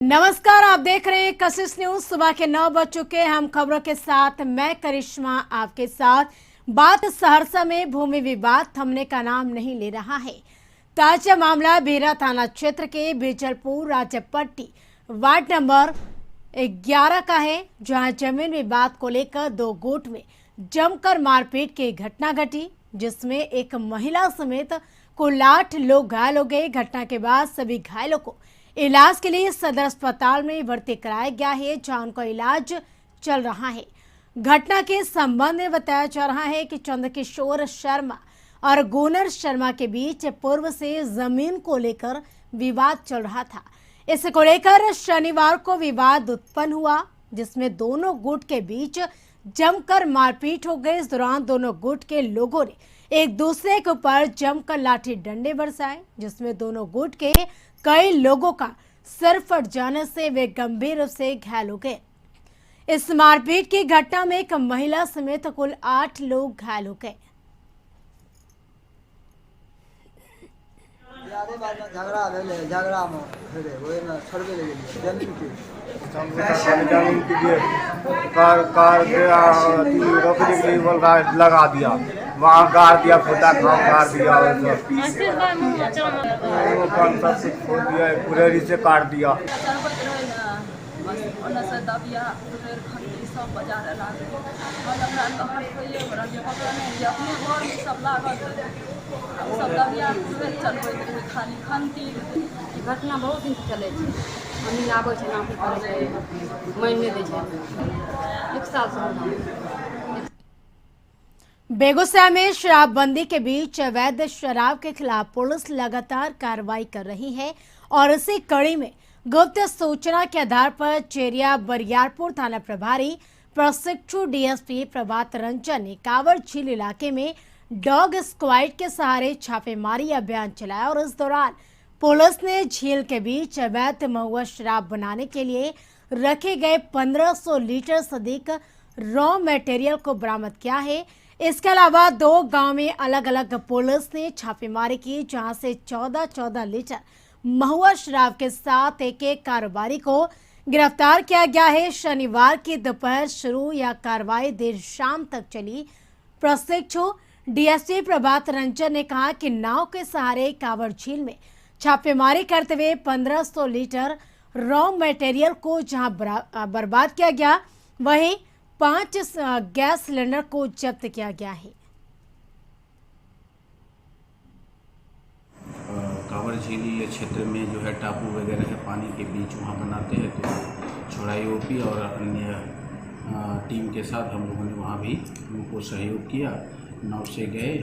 नमस्कार, आप देख रहे हैं कशिश न्यूज। सुबह के 9 बज चुके हैं। हम खबरों के साथ मैं करिश्मा आपके साथ। बात सहरसा में भूमि विवाद थमने का नाम नहीं ले रहा है। ताजा मामला बेरा थाना क्षेत्र के बेजलपुर राजपट्टी वार्ड नंबर 11 का है, जहां जमीन विवाद को लेकर दो गुट में जमकर मारपीट की घटना घटी, जिसमें एक महिला समेत कुल 8 लोग घायल हो गए। घटना के बाद सभी घायलों को इलाज के लिए सदर अस्पताल में भर्ती कराया गया है, जहां उनका इलाज चल रहा है। घटना के संबंध में बताया जा रहा है कि चंद्रकिशोर शर्मा और गुनर शर्मा के बीच पूर्व से जमीन को लेकर विवाद चल रहा था। इसको लेकर शनिवार को विवाद उत्पन्न हुआ, जिसमें दोनों गुट के बीच जमकर मारपीट हो गई। इस दौरान दोनों गुट के लोगों ने एक दूसरे के ऊपर जमकर लाठी डंडे बरसाए, जिसमें दोनों गुट के कई लोगों का सिर फट जाने से वे गंभीर रूप से घायल हो गए। इस मारपीट की घटना में एक महिला समेत कुल 8 लोग घायल हो गए। झगड़ा में फिर वही में छोड़बे लगे जमीन के लिए कार के रोकने के लिए बोल लगा दिया, वहाँ गाड़ दिया, फूटा खाओ गाड़ दिया, वो सब कुछ खोल दिया, पुरेरी से काट दिया। घटना बहुत दिन चले अमीन आबै छै नाम करे मानि नहि दै छै 1 साल से। बेगूसराय में शराबबंदी के बीच अवैध शराब के खिलाफ पुलिस लगातार कार्रवाई कर रही है और इसी कड़ी में गुप्त सूचना के आधार पर चेरिया बरियारपुर थाना प्रभारी प्रशिक्षु डीएसपी प्रभात रंजन ने कांवड़ झील इलाके में डॉग स्क्वाड के सहारे छापेमारी अभियान चलाया और इस दौरान पुलिस ने झील के बीच अवैध महुआ शराब बनाने के लिए रखे गए 1500 लीटर से अधिक रॉ मटेरियल को बरामद किया है। इसके अलावा 2 गांव में अलग अलग पुलिस ने छापेमारी की, जहां से 14 लीटर महुआ शराब के साथ एक कारोबारी को गिरफ्तार किया गया है। शनिवार की दोपहर शुरू यह कार्रवाई देर शाम तक चली। प्रशिक्षु डीएसपी प्रभात रंजन ने कहा कि नाव के सहारे कांवड़ झील में छापेमारी करते हुए 1500 लीटर रॉ मटेरियल को जहां बर्बाद किया गया, वहीं 5 गैस सिलेंडर को जब्त किया गया है। कांवड़ झील क्षेत्र में जो है टापू वगैरह है पानी के बीच, वहाँ बनाते हैं, तो छोड़ाई ओपी और अन्य टीम के साथ हम लोगों ने वहाँ भी उनको सहयोग किया। नाव से गए,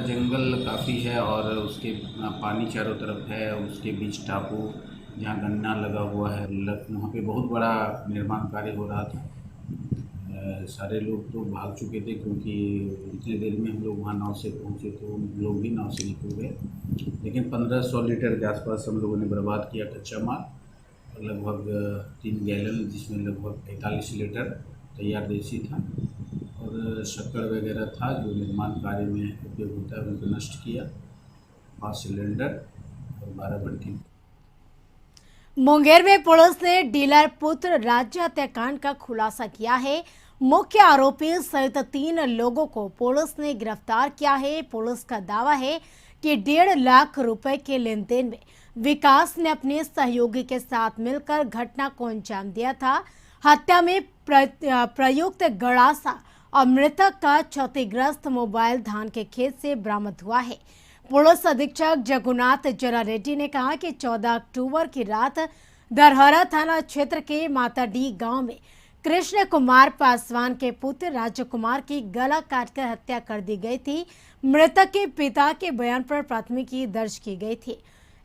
जंगल काफ़ी है और उसके पानी चारों तरफ है, उसके बीच टापू जहाँ गन्ना लगा हुआ है, वहाँ पे बहुत बड़ा निर्माण कार्य हो रहा था। सारे लोग तो भाग चुके थे, क्योंकि इतने देर में हम लोग वहाँ नाव से पहुँचे तो उन लोग भी नाव से निकल गए। लेकिन 1500 लीटर के आसपास हम लोगों ने बर्बाद किया कच्चा माल, लगभग 3 गैलन, जिसमें लगभग 45 लीटर तैयार देसी था और शक्कर वगैरह था जो निर्माण कार्य में उपयोग होता है, उनको नष्ट किया। 5 सिलेंडर और 12 भट्टी। मुंगेर में पुलिस ने डीलर पुत्र राज्य हत्याकांड का खुलासा किया है। मुख्य आरोपी सहित 3 लोगों को पुलिस ने गिरफ्तार किया है। पुलिस का दावा है कि 1.5 लाख रुपए के लेन देन में विकास ने अपने सहयोगी के साथ मिलकर घटना को अंजाम दिया था। हत्या में प्रयुक्त गड़ासा और मृतक का क्षतिग्रस्त मोबाइल धान के खेत से बरामद हुआ है। पुलिस अधीक्षक जगुनाथ जरा रेड्डी ने कहा कि 14 अक्टूबर की रात दरहरा थाना क्षेत्र के माताडी गांव में कृष्ण कुमार पासवान के पुत्र राज्य कुमार की गला काटकर हत्या कर दी गई थी। मृतक के पिता के बयान पर प्राथमिकी दर्ज की गई थी,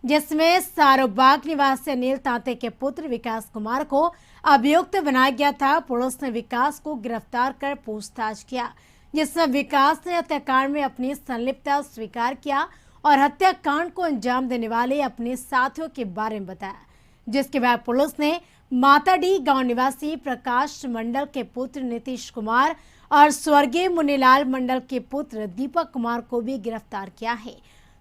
जिसमें सारोबाग निवासी अनिल तांते के पुत्र विकास कुमार को अभियुक्त बनाया गया था। पुलिस ने विकास को गिरफ्तार कर पूछताछ किया, जिसमें विकास ने हत्याकांड में अपनी संलिप्तता स्वीकार किया और हत्याकांड को अंजाम देने वाले अपने साथियों के बारे में बताया। जिसके बाद पुलिस ने माताडी गांव निवासी प्रकाश मंडल के पुत्र नीतीश कुमार और स्वर्गीय मुनीलाल मंडल के पुत्र दीपक कुमार को भी गिरफ्तार किया है।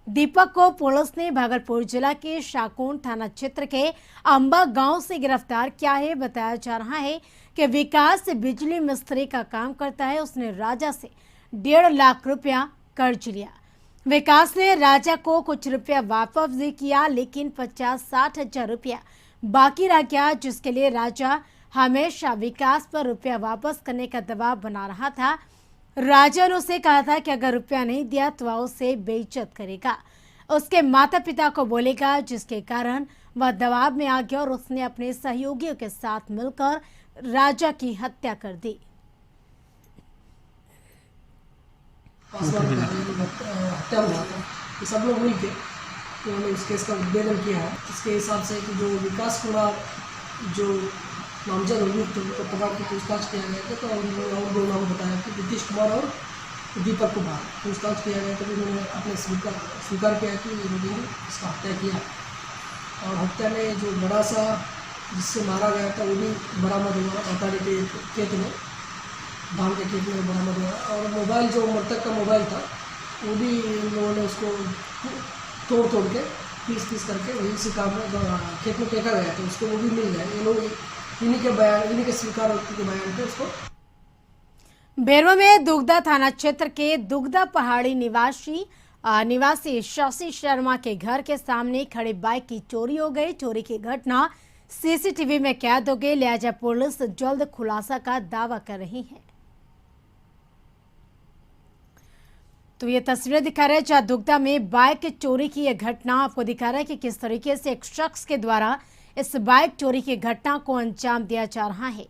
दीपक को पुलिस ने भागलपुर जिला के शाकोन थाना क्षेत्र के अंबा गांव से गिरफ्तार किया है। बताया जा रहा है कि विकास बिजली मिस्त्री का काम करता है। उसने राजा से 1.5 लाख रुपया कर्ज लिया। विकास ने राजा को कुछ रुपया वापस भी किया, लेकिन 50-60 हजार रुपया बाकी रह गया, जिसके लिए राजा हमेशा विकास पर रुपया वापस करने का दबाव बना रहा था। राजा ने उसे कहा था कि अगर रुपया नहीं दिया तो वह उसे बेइज्जत करेगा, उसके माता पिता को बोलेगा, जिसके कारण वह दबाव में आ गया और उसने अपने सहयोगियों के साथ मिलकर राजा की हत्या कर दी। हत्या हुआ था, ये सब लोग मिल के उन्होंने इस केस का उद्भेदन किया है। इसके हिसाब से कि जो विकास कुमार जो नामजद अभियुक्त उनको पकड़ के पूछताछ किया गया था, तो और दो नाम बताया कि नीतीश कुमार और दीपक कुमार पूछताछ किया गया, तो उन्होंने अपने स्वीकार किया कि इन्होंने इसका हत्या किया। और हत्या में जो बड़ा सा जिससे मारा गया था वो भी बरामद हुआ, अटारी के खेत में, धान के खेत में बरामद हुआ। और मोबाइल जो मृतक का मोबाइल था वो भी इन लोगों ने उसको तोड़ के पीस करके वही से काम में खेत में फेंका गया था, उसको वो भी मिल गया। ये लोग इन्हीं के स्वीकार के बयान पे उसको। बेरवा में दुगदा थाना क्षेत्र के दुगदा पहाड़ी निवासी शशि शर्मा के घर के सामने खड़े बाइक की चोरी हो गई। चोरी की घटना सीसीटीवी में कैद हो गई। लिहाजा पुलिस जल्द खुलासा का दावा कर रही है। तो ये तस्वीरें दिखा रहे हैं जहां दुगदा में बाइक चोरी की यह घटना आपको दिखा रहा है कि किस तरीके से एक शख्स के द्वारा इस बाइक चोरी की घटना को अंजाम दिया जा रहा है।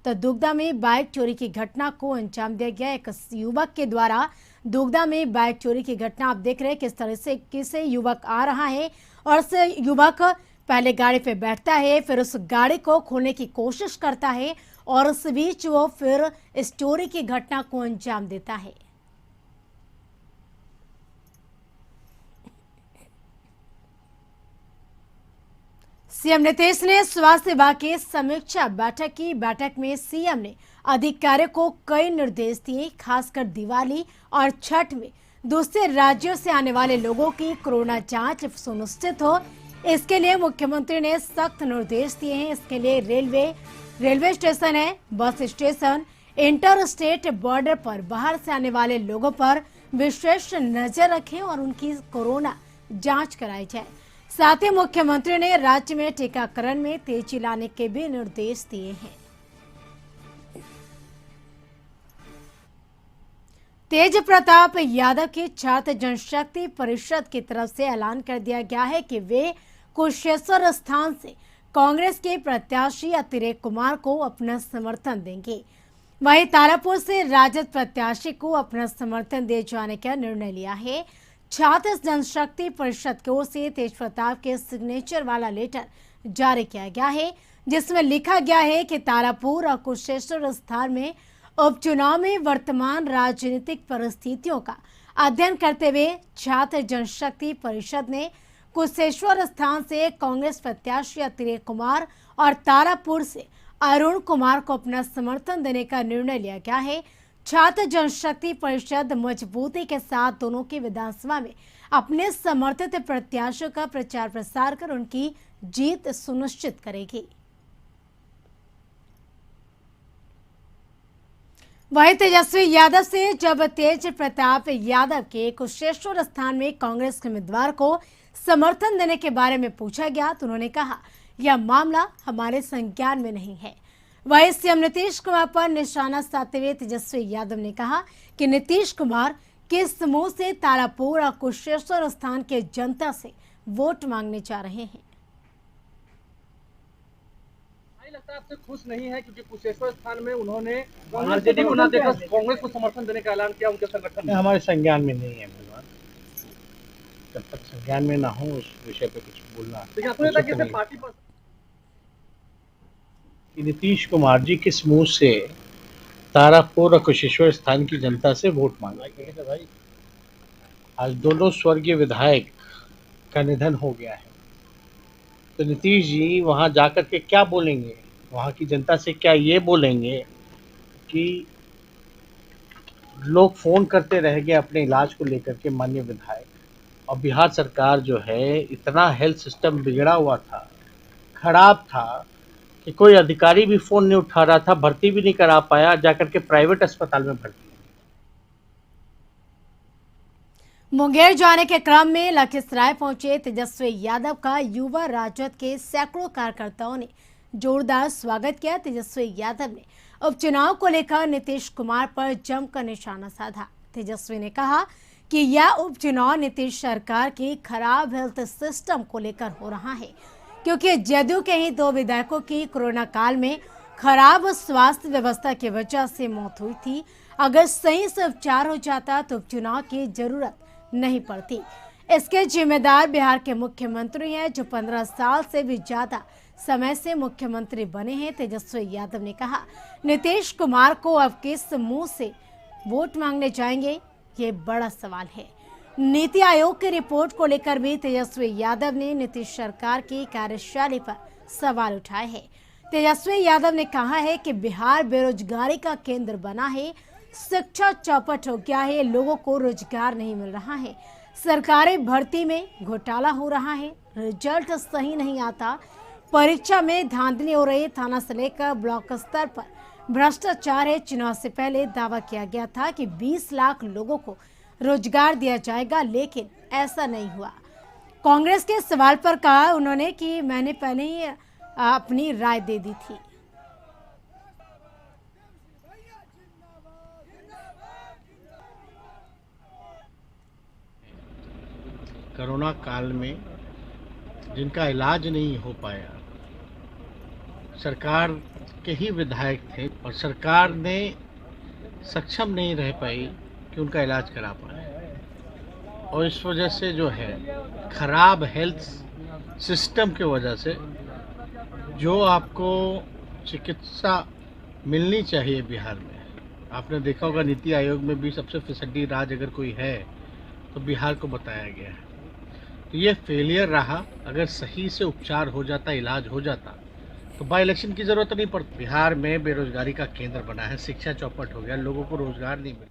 तो दुगदा में बाइक चोरी की घटना को अंजाम दिया गया। एक युवक के द्वारा दुगदा में बाइक चोरी की घटना आप देख रहे हैं किस तरह से किसे युवक आ रहा है और से युवक पहले गाड़ी पे बैठता है, फिर उस गाड़ी को खोलने की कोशिश करता है और उस बीच वो फिर इस चोरी की घटना को अंजाम देता है। सीएम नीतीश ने स्वास्थ्य विभाग की समीक्षा बैठक की। बैठक में सीएम ने अधिकारियों को कई निर्देश दिए, खासकर दिवाली और छठ में दूसरे राज्यों से आने वाले लोगों की कोरोना जांच सुनिश्चित हो, इसके लिए मुख्यमंत्री ने सख्त निर्देश दिए हैं। इसके लिए रेलवे स्टेशन है, bus station, inter state border पर बाहर से आने वाले लोगों पर विशेष नजर रखें और उनकी कोरोना जांच कराई जाए। साथ ही मुख्यमंत्री ने राज्य में टीकाकरण में तेजी लाने के भी निर्देश दिए हैं। तेज प्रताप यादव की छात्र जनशक्ति परिषद की तरफ से ऐलान कर दिया गया है कि वे कुशेश्वर स्थान से कांग्रेस के प्रत्याशी अतिरेक कुमार को अपना समर्थन देंगे। वहीं तारापुर से राजद प्रत्याशी को अपना समर्थन दिए जाने का निर्णय लिया है। छात्र जनशक्ति परिषद की ओर से तेज प्रताप के सिग्नेचर वाला लेटर जारी किया गया है, जिसमें लिखा गया है कि तारापुर और कुशेश्वर स्थान में उपचुनाव में वर्तमान राजनीतिक परिस्थितियों का अध्ययन करते हुए छात्र जनशक्ति परिषद ने कुशेश्वर स्थान से कांग्रेस प्रत्याशी अतिरेक कुमार और तारापुर से अरुण कुमार को अपना समर्थन देने का निर्णय लिया गया है। छात्र जनशक्ति परिषद मजबूती के साथ दोनों की विधानसभा में अपने समर्थित प्रत्याशियों का प्रचार प्रसार कर उनकी जीत सुनिश्चित करेगी। वहीं तेजस्वी यादव से जब तेज प्रताप यादव के कुशेश्वर स्थान में कांग्रेस के उम्मीदवार को समर्थन देने के बारे में पूछा गया तो उन्होंने कहा, यह मामला हमारे संज्ञान में नहीं है। वहीं सीएम नीतीश कुमार पर निशाना साधते हुए तेजस्वी यादव ने कहा कि नीतीश कुमार किस मुंह से तारापुर और कुशेश्वर स्थान के जनता से वोट मांगने जा रहे हैं। लगता है आपसे खुश नहीं है क्योंकि कुशेश्वर स्थान में उन्होंने आरजेडी को ना देखा कांग्रेस को समर्थन देने का ऐलान किया उनके संगठन में। हमारे संज्ञान में नहीं है भगवान, जब तक संज्ञान में ना हो उस विषय पे कुछ बोलना। लेकिन आपको लगता है कि पार्टी पर नीतीश कुमार जी किस मुंह से तारापुर और कुशेश्वर स्थान की जनता से वोट मांगे भाई। आज दोनों स्वर्गीय विधायक का निधन हो गया है, तो नीतीश जी वहां जाकर के क्या बोलेंगे, वहां की जनता से क्या ये बोलेंगे कि लोग फोन करते रह गए अपने इलाज को लेकर के माननीय विधायक, और बिहार सरकार जो है इतना हेल्थ सिस्टम बिगड़ा हुआ था, खराब था कि कोई अधिकारी भी फ़ोन नहीं उठा रहा था, भर्ती भी नहीं करा पाया, जाकर के प्राइवेट अस्पताल में भर्ती। मुंगेर जाने के क्रम में लखीसराय पहुंचे तेजस्वी यादव का युवा राजद के सैकड़ों कार्यकर्ताओं ने जोरदार स्वागत किया। तेजस्वी यादव ने उपचुनाव को लेकर नीतीश कुमार पर जमकर निशाना साधा। तेजस्वी ने कहा कि यह उपचुनाव नीतीश सरकार की खराब हेल्थ सिस्टम को लेकर हो रहा है, क्योंकि जदयू के ही 2 विधायकों की कोरोना काल में खराब स्वास्थ्य व्यवस्था की वजह से मौत हुई थी। अगर सही से उपचार हो जाता तो उपचुनाव की जरूरत नहीं पड़ती। इसके जिम्मेदार बिहार के मुख्यमंत्री हैं, जो 15 साल से भी ज्यादा समय से मुख्यमंत्री बने हैं। तेजस्वी यादव ने कहा, नीतीश कुमार को अब किस मुंह से वोट मांगने जाएंगे, ये बड़ा सवाल है। नीति आयोग की रिपोर्ट को लेकर भी तेजस्वी यादव ने नीतीश सरकार की कार्यशैली पर सवाल उठाए हैं। तेजस्वी यादव ने कहा है कि बिहार बेरोजगारी का केंद्र बना है, शिक्षा चौपट हो गया है, लोगों को रोजगार नहीं मिल रहा है, सरकारी भर्ती में घोटाला हो रहा है, रिजल्ट सही नहीं आता, परीक्षा में धांधली हो रही, थाना से लेकर ब्लॉक स्तर पर भ्रष्टाचार है। चुनाव से पहले दावा किया गया था कि 20 लाख लोगों को रोजगार दिया जाएगा, लेकिन ऐसा नहीं हुआ। कांग्रेस के सवाल पर कहा उन्होंने कि मैंने पहले ही अपनी राय दे दी थी। कोरोना काल में जिनका इलाज नहीं हो पाया, सरकार के ही विधायक थे और सरकार ने सक्षम नहीं रह पाई कि उनका इलाज करा पाए, और इस वजह से जो है खराब हेल्थ सिस्टम की वजह से जो आपको चिकित्सा मिलनी चाहिए बिहार में, आपने देखा होगा नीति आयोग में भी सबसे फिसड्डी राज्य अगर कोई है तो बिहार को बताया गया है। तो ये फेलियर रहा। अगर सही से उपचार हो जाता, इलाज हो जाता तो बाई इलेक्शन की ज़रूरत नहीं पड़ती। बिहार में बेरोजगारी का केंद्र बना है, शिक्षा चौपट हो गया, लोगों को रोजगार नहीं मिल